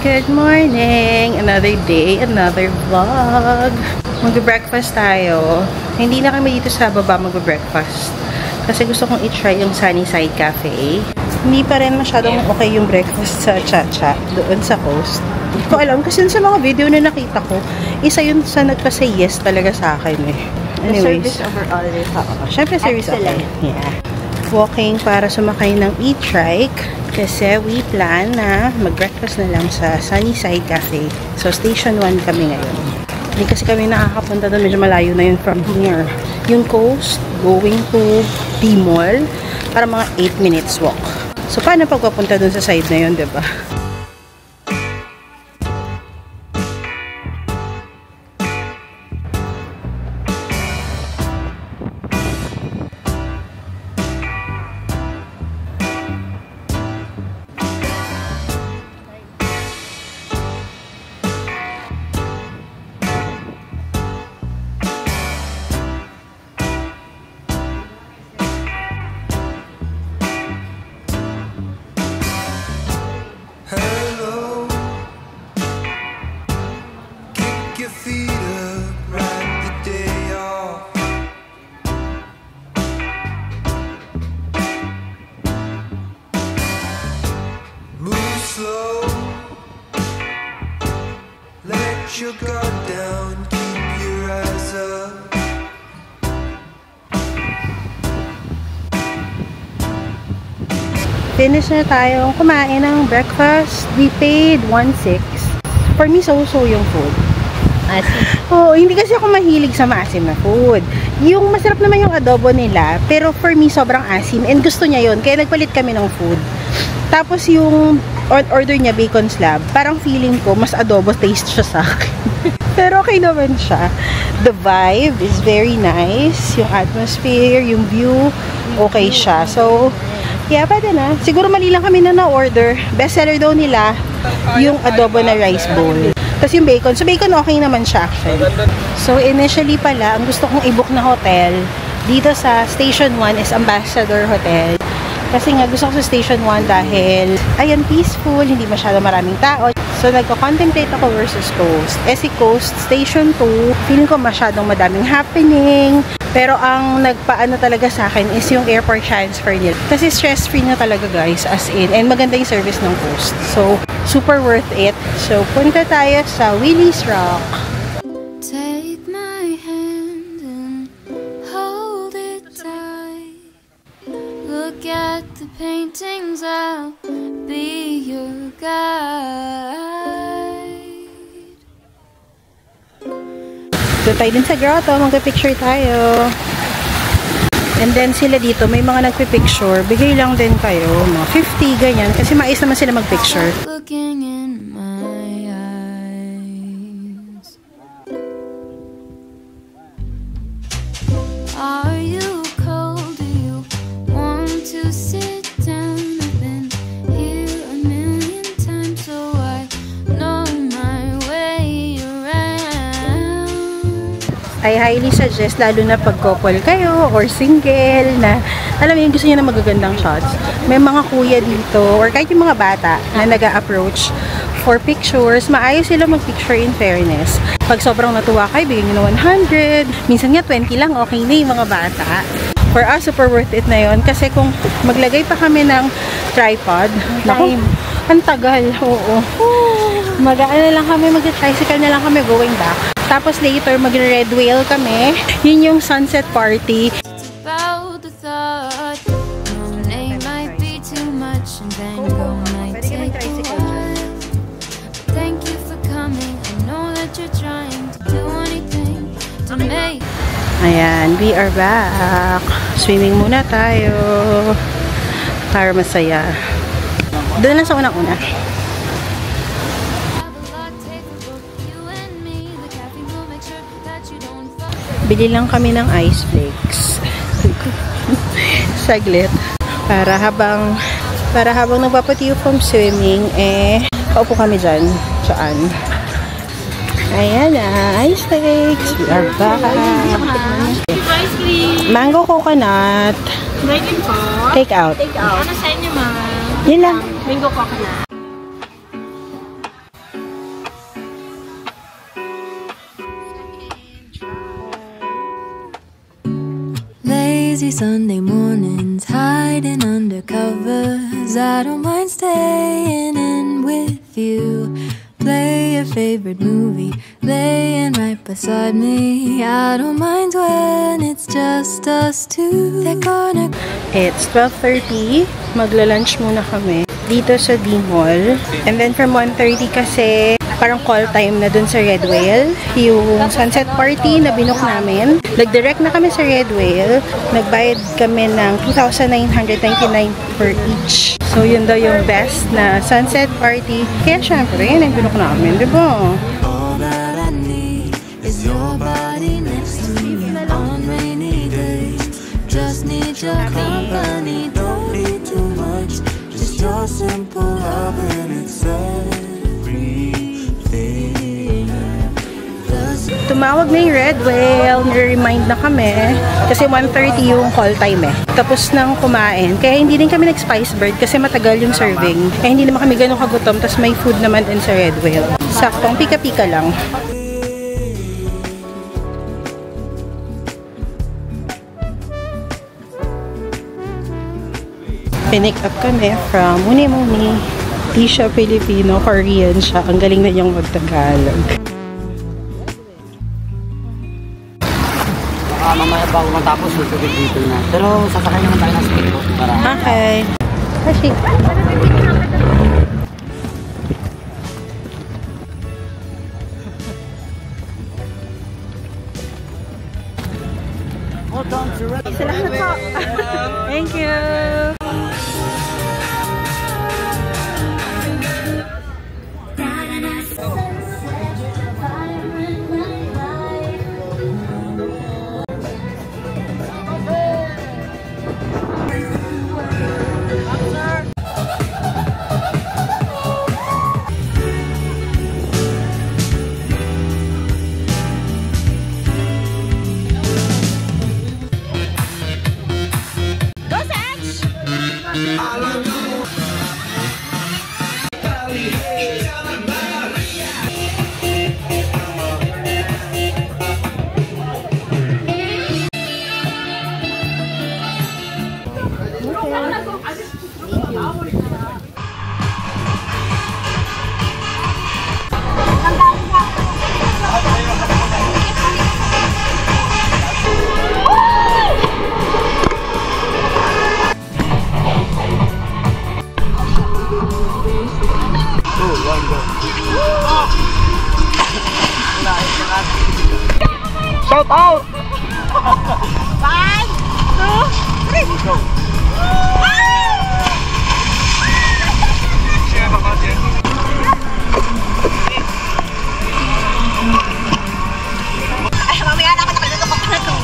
Good morning! Another day, another vlog. Mag-breakfast tayo. Hindi na kami dito sa baba mag-breakfast. Kasi gusto kong i-try yung Sunnyside Cafe. Hindi pa rin masyadong okay yung breakfast sa Chacha doon sa coast. Hindi ko alam kasi sa mga video na nakita ko, isa yun sa nagpa-say yes talaga sa akin eh. Anyways. The service overall is syempre service excellent. Okay. Yeah. Walking para sumakay ng e-trike kasi we plan na mag-breakfast na lang sa Sunnyside Cafe. So, Station 1 kami ngayon. Hindi kasi kami nakakapunta doon. Medyo malayo na yun from here. Yung coast, going to T-Mall, para mga 8 minutes walk. So, paano pagpapunta doon sa side na yun, diba? Your guard down, keep your eyes up. Finish na tayong kumain ng breakfast. We paid 1.6. For me, so-so yung food. Asim. Oo, hindi kasi ako mahilig sa maasim na food. Yung masarap naman yung adobo nila, pero for me, sobrang asim. And gusto niya yun, kaya nagpalit kami ng food. Tapos yung order niya, bacon slab, parang feeling ko, mas adobo taste siya sa akin. Pero okay naman siya. The vibe is very nice. Yung atmosphere, yung view, okay siya. So, yeah, pwede na. Siguro mali lang kami na na-order. Bestseller daw nila, yung adobo na rice bowl. Tapos yung bacon. So, bacon okay naman siya actually. So, initially pala, ang gusto kong i-book na hotel dito sa Station 1 is Ambassador Hotel. Kasi nga, gusto ko sa Station 1 dahil, ayan, peaceful, hindi masyado maraming tao. So, nagko-contemplate ako versus Coast. Eh, si Coast, Station 2, feeling ko masyadong madaming happening. Pero ang nagpaano talaga sa akin is yung airport transfer nila. Kasi stress-free na talaga, guys, as in. And maganda yung service ng Coast. So, super worth it. So, punta tayo sa Willy's Rock. Take my hand and hold it tight. Look at the paintings, I'll be your guide. Doon tayo din sa grotto, magpipicture tayo. And then sila dito, may mga nagpipicture. Bigay lang din kayo, mga 50, ganyan. Kasi mais naman sila magpicture. Looking in my eyes. Are you cold? Do you want to sit down? I've been here a million times, so I know my way around. I highly suggest, lalo na pag couple kayo or single na, alam mo yung gusto niyo na magagandang shots. May mga kuya dito or kahit yung mga bata na nag-a-approach for pictures. Maayos sila mag-picture in fairness. Pag sobrang natuwa kayo, bigyan nyo na 100. Minsan nga 20 lang, okay na yung mga bata. For us, super worth it na yun. Kasi kung maglagay pa kami ng tripod, naku, ang tagal. Oo. Mag-ano lang kami, mag-tricycle na lang kami going back. Tapos later, mag-red whale kami. Yun yung sunset party. About the thought, no name might be too much, and then go might take a while. Thank you for coming. I know that you're trying to do anything to make. Ayan, we are back. Swimming muna tayo. Para masaya. Doon lang sa unang-una. Bili lang kami ng ice flakes. Saglit. Para habang nagpapatiyo from swimming, eh, paupo kami dyan. Saan? Ayan na, ice flakes. We are back. Mango coconut. Bacon po. Take out. Take out. Ano sa inyo, ma'am? Yun lang. Mango coconut. lazy Sunday mornings, hiding under covers. I don't mind staying in with you. Play your favorite movie, laying right beside me. I don't mind when it's just us two. They're gonna... It's 12:30. Magla-lunch muna kami dito sa D-Mall. And then from 1:30 kasi parang call time na dun sa Red Whale. Yung sunset party na binook namin. Nag-direct na kami sa Red Whale. Nagbayad kami ng 2,999 per each. So, yun daw yung best na sunset party. Kaya syempre, yun ang binook namin, di ba? All that I need is your body next to me on rainy days. Just need your company, don't need too much. Just your simple love and it's everything. Tumawag na yung Red Whale, nire-remind na kami kasi 1:30 yung call time eh. Tapos nang kumain, kaya hindi din kami nag-Spice Bird kasi matagal yung serving. Kaya hindi naman kami ganun kagutom, tapos may food naman din sa Red Whale. Saktong pika-pika lang. Pinick up kami from Muni Muni. Di siya Filipino, Korean siya. Ang galing na niyang mag-Tagalog. Mamaya bago matapos, susugid dito na. Pero sasakay naman tayo ng speedboat para... Okay. Kasi... Salamat po. Thank you. Shout out! 5, 2, 3, go! Ay, mamaya na ako nakagapak na ito.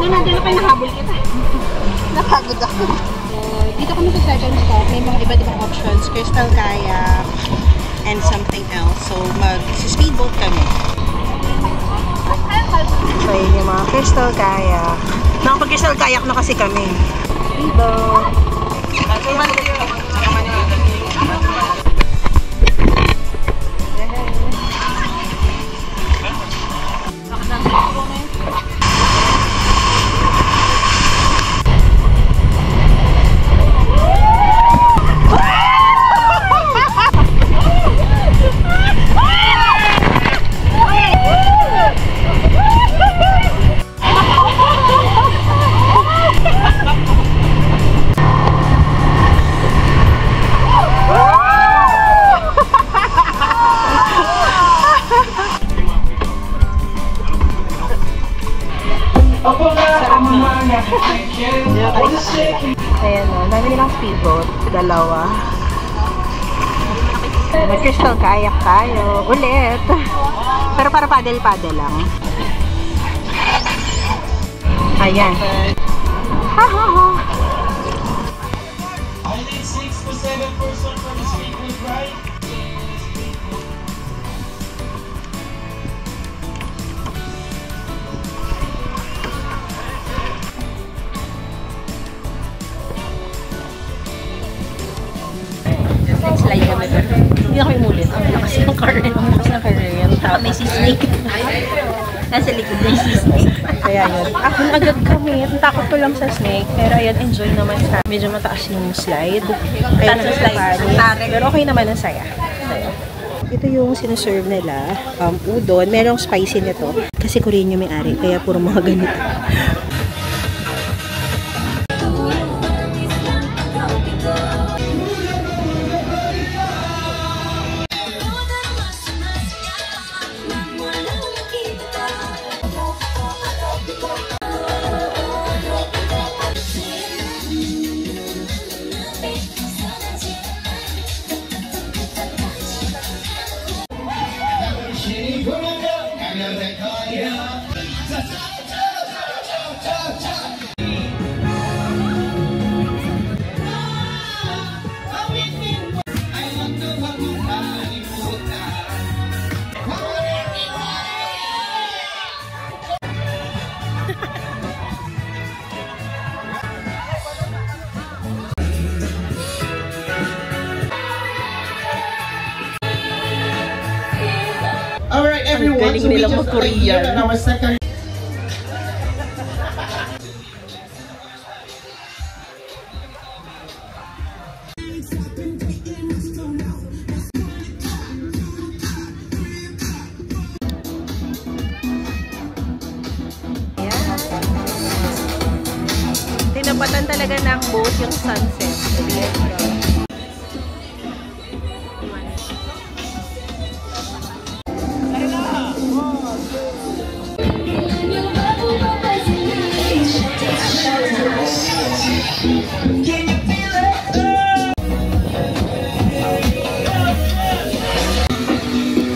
Nandun na kayo nahabol kita. Napagod ako. Dito kami sa second stop. May mga iba't ibang options. Crystal kayak and something else. So, mag-speedboat kami. So, yun yung mga crystal kayak. Nakapag-crystal kayak na kasi kami. Speedboat. Ayan o, dami nilang speedboat. Dalawa. Mag-crystal kayak tayo. Ulit. Pero para paddle-paddle lang. Ayan. Ha ha ha. I need 6 to 7 person for this weekly ride. Slide kami doon. Hindi na kami umulit. Ang lakas ng current. Ang lakas ng current. Saka may si Snake. Nasa likod ng snake. Kaya yun. Ako agad kami. Takot ko lang sa snake. Pero ayun, enjoy naman sa medyo mataas yung slide. Ayun, Mataas yung slide. Pero okay naman ang saya. Ito yung sinaserve nila. Udon. Merong spicy nito. Kasi Korean yung may-ari. Kaya puro mga ganito. Alright, everyone, so we just here on our second. Tinapatan talaga ng boat yung sunset.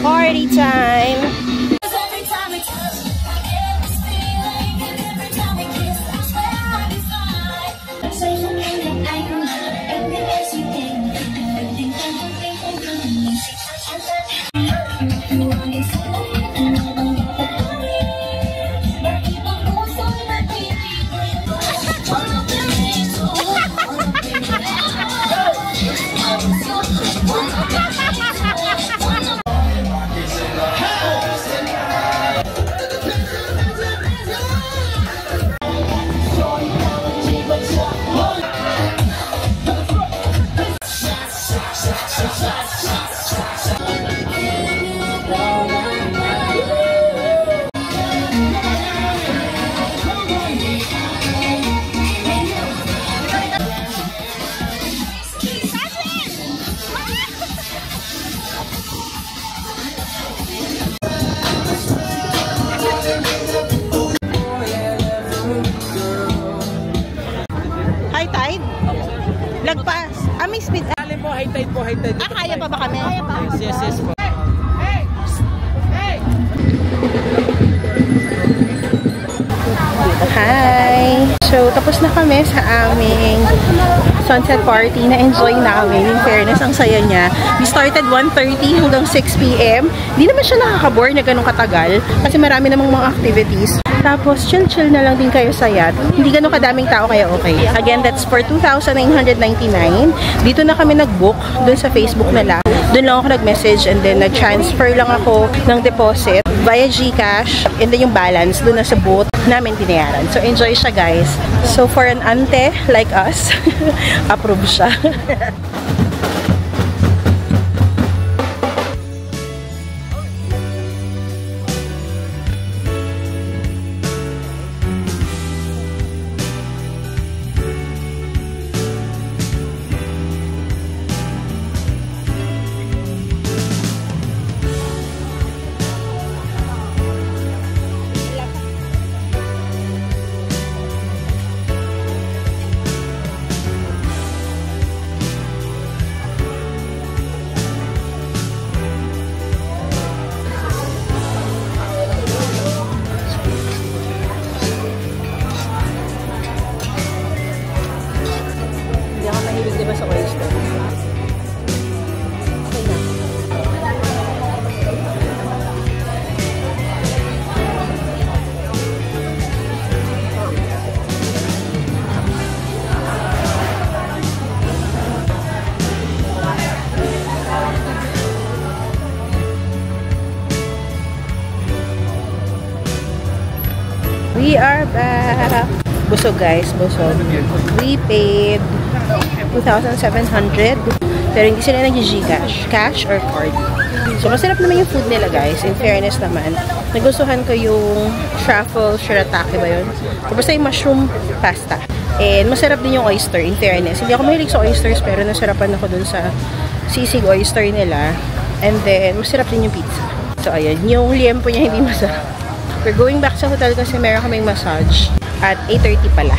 Party time! High tide? Lagpas. May speed. Alin po, high tide po, high tide. Kaya pa ba kami? Kaya pa. Yes, yes po. Hi! So, tapos na kami sa aming sunset party. Na-enjoy namin. In fairness, ang saya niya. We started 1:30 hanggang 6 p.m. Hindi naman siya nakaka-bore na ganun katagal kasi marami namang mga activities. Tapos, chill-chill na lang din kayo sa yacht. Hindi ganun kadaming tao kaya okay. Again, that's for 2,999. Dito na kami nag-book dun sa Facebook nila. Dun lang ako nag-message and then nag-transfer lang ako ng deposit via GCash and then yung balance dun na sa boat namin binayaran. So, enjoy siya, guys. So, for an ante like us, approve siya. We are back! Busog guys, busog. We paid 2,700 pero hindi sila nag-Gcash. Cash or card. So, masarap naman yung food nila guys. In fairness naman. Nagustuhan ko yung truffle shirataki ba yun? So, basta yung mushroom pasta. And masarap din yung oyster, in fairness. Hindi ako mahilig sa oysters pero nasarapan ako dun sa sisig oyster nila. And then, masarap din yung pizza. So, ayan. Yung liempo niya hindi masarap. We're going back sa hotel kasi meron kaming massage at 8:30 pala.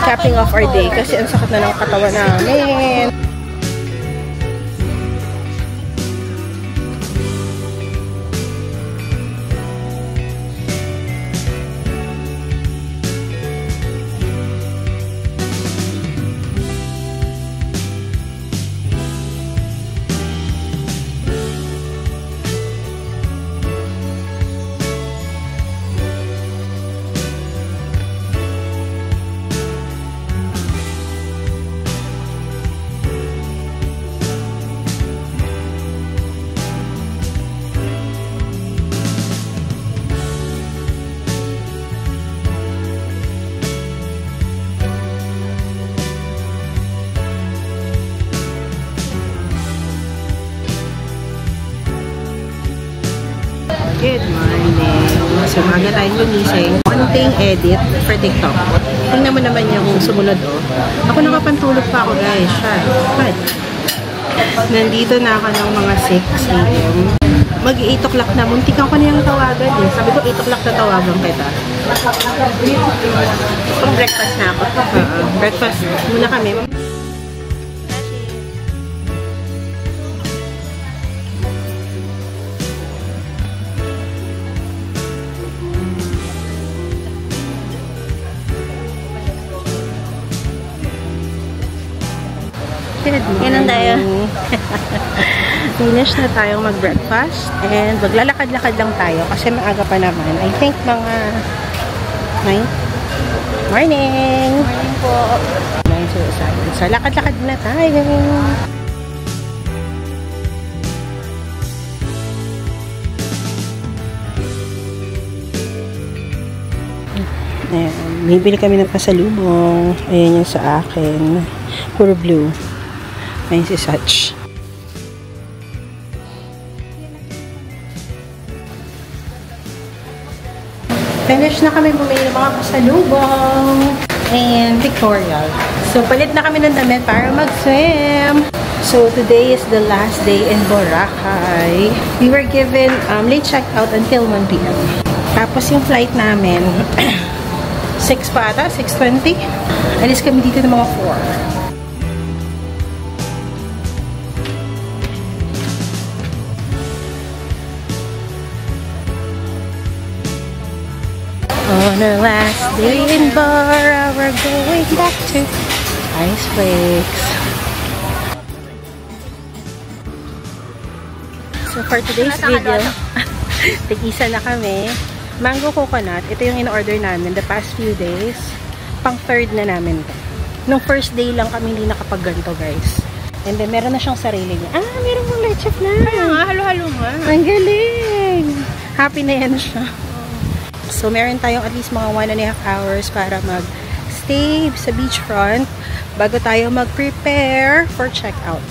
Capping off our day kasi ang sakit na ng katawan namin. Good morning. So, maaga tayong gumising. Konting edit for TikTok. Tingnan mo naman yung sumunod, oh. Ako nakapantulog pa ako, guys. But, nandito na ako ng mga 6 AM. Mag-8 o'clock na. Muntikan ko na yung tawagan, eh. Sabi ko, 8 o'clock na tawagan kita. Pang-breakfast na ako. Breakfast muna kami. Ganun tayo. Finish na tayong mag-breakfast and maglalakad-lakad lang tayo kasi maaga pa naman. I think mga 9? Morning! Morning po. 9:07. So, lakad-lakad na tayo. Ayan. Bibili kami ng pasalubong. Ayan yung sa akin. Puro blue. Ayan si Sach. Finish na kami bumili ng mga pasalubong. And pictorial. So, palit na kami ng damit para mag-swim. So, today is the last day in Boracay. We were given late check-out until 1 PM. Tapos yung flight namin, 6 pa ata, 6:20. Alis kami dito ng mga 4. On our last day in Bora, we're going back to Ice Flakes. So for today's video, tig-isa na kami. Mango coconut, ito yung in-order namin the past few days. Pang third na namin. Nung first day lang kami hindi nakapag-ganto, guys. And then meron na siyang sarili niya. Meron mong leche flan. Halo-halo nga. Ang galing! Happy na yan siya. So, meron tayong at least mga 1.5 hours para mag-stay sa beachfront bago tayo mag-prepare for check-out.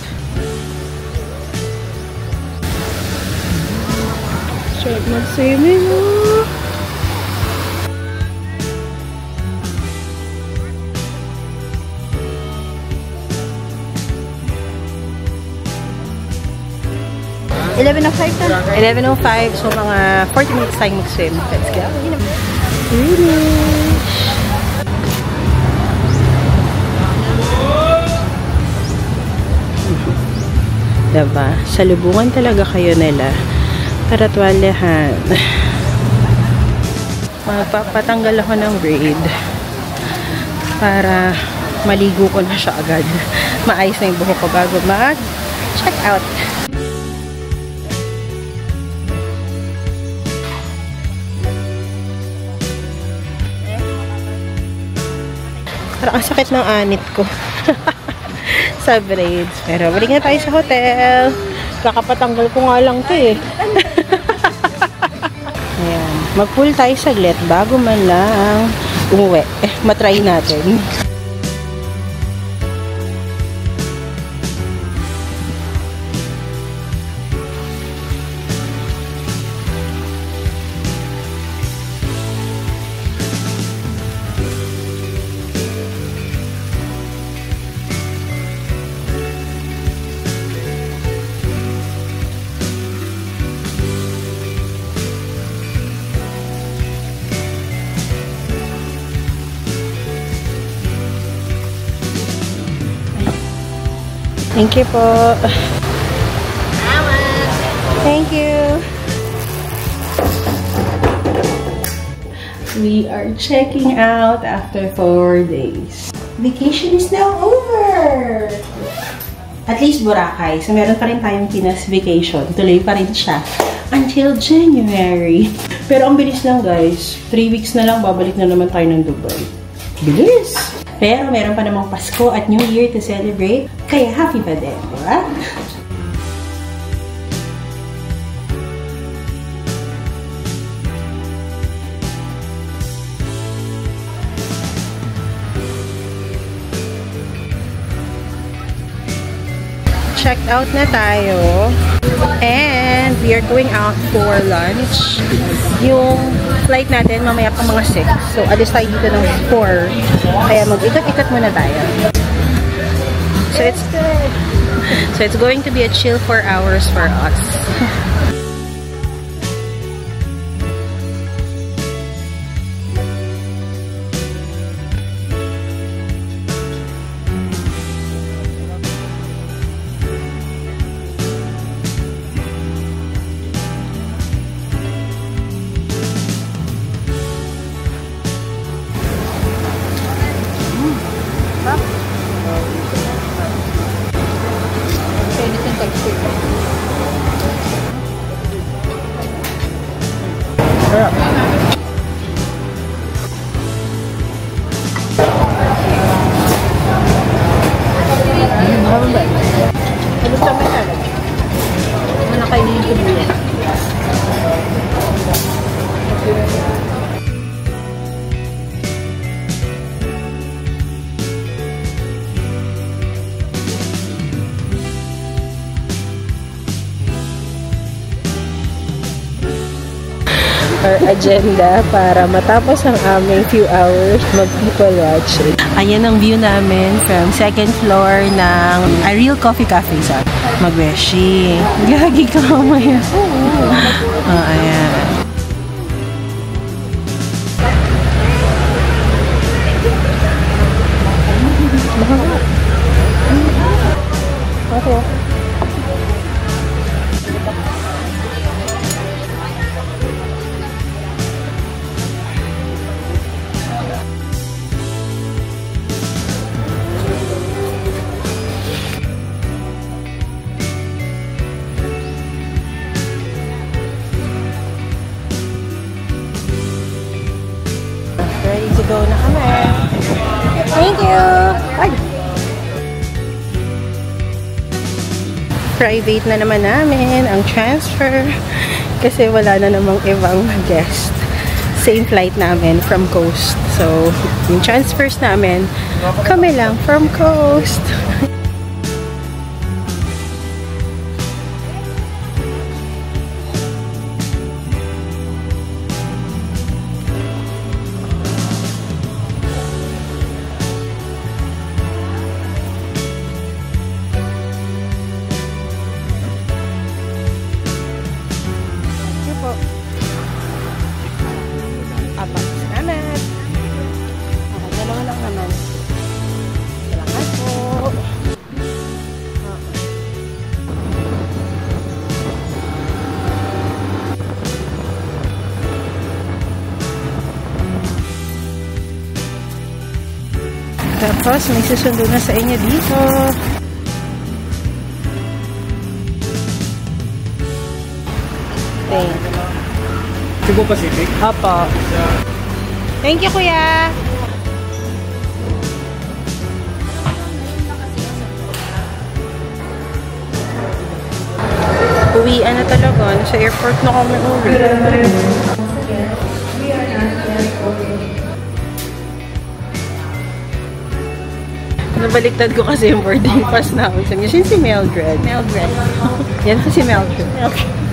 Start mag-swimming, oh! $11:05 na. 11:05. So, mga 40 minutes tayong mag-swim. Let's go. Finish! Diba? Salubungan talaga kayo nila. Para tuwalyahan. Magpapatanggal ako ng braid. Para maligo ko na siya agad. Maayos na yung buhok ko bago mag-check out. Parang ang sakit ng anit ko. Sa braids. Pero balik na tayo sa hotel. Kakapatanggal ko nga lang ito eh. Ayan. Mag-pool tayo saglit bago man lang umuwi. Matry natin. Thank you po. Thank you. We are checking out after 4 days. Vacation is now over! At least Boracay. So, meron pa rin tayong Pinas vacation. Tuloy pa rin siya. Until January. Pero ang bilis lang guys. 3 weeks na lang, babalik na naman tayo ng Dubai. Bilis! Pero meron pa namang Pasko at New Year to celebrate. Kaya happy pa din, diba? Checked out na tayo. And we are going out for lunch. Yung flight natin mamaya pa mga 6. So, alis tayo dito ng 4. Kaya mag-ikot-ikot muna tayo. So, it's going to be a chill 4 hours for us. Our agenda para matapos ang aming few hours mag-people watching. Ayan ang view namin from second floor ng A Real Coffee Cafe sa Magbeshi. Gagi ka mamaya. Ayan. Okay. Ready to go na kami. Thank you! Ay! Private na naman namin ang transfer kasi wala na namang ibang guest. Same flight namin from Coast. So, yung transfers namin, kami lang from Coast. Tapos, may susundo na sa inyo dito. Thank you. Cebu Pacific? Opo. Thank you, kuya. Uwian na talaga. Sa airport na kami uwi. Nabaliktad ko kasi yung boarding pass namin. Yan si Mildred. Mildred. Yan si Mildred. Okay.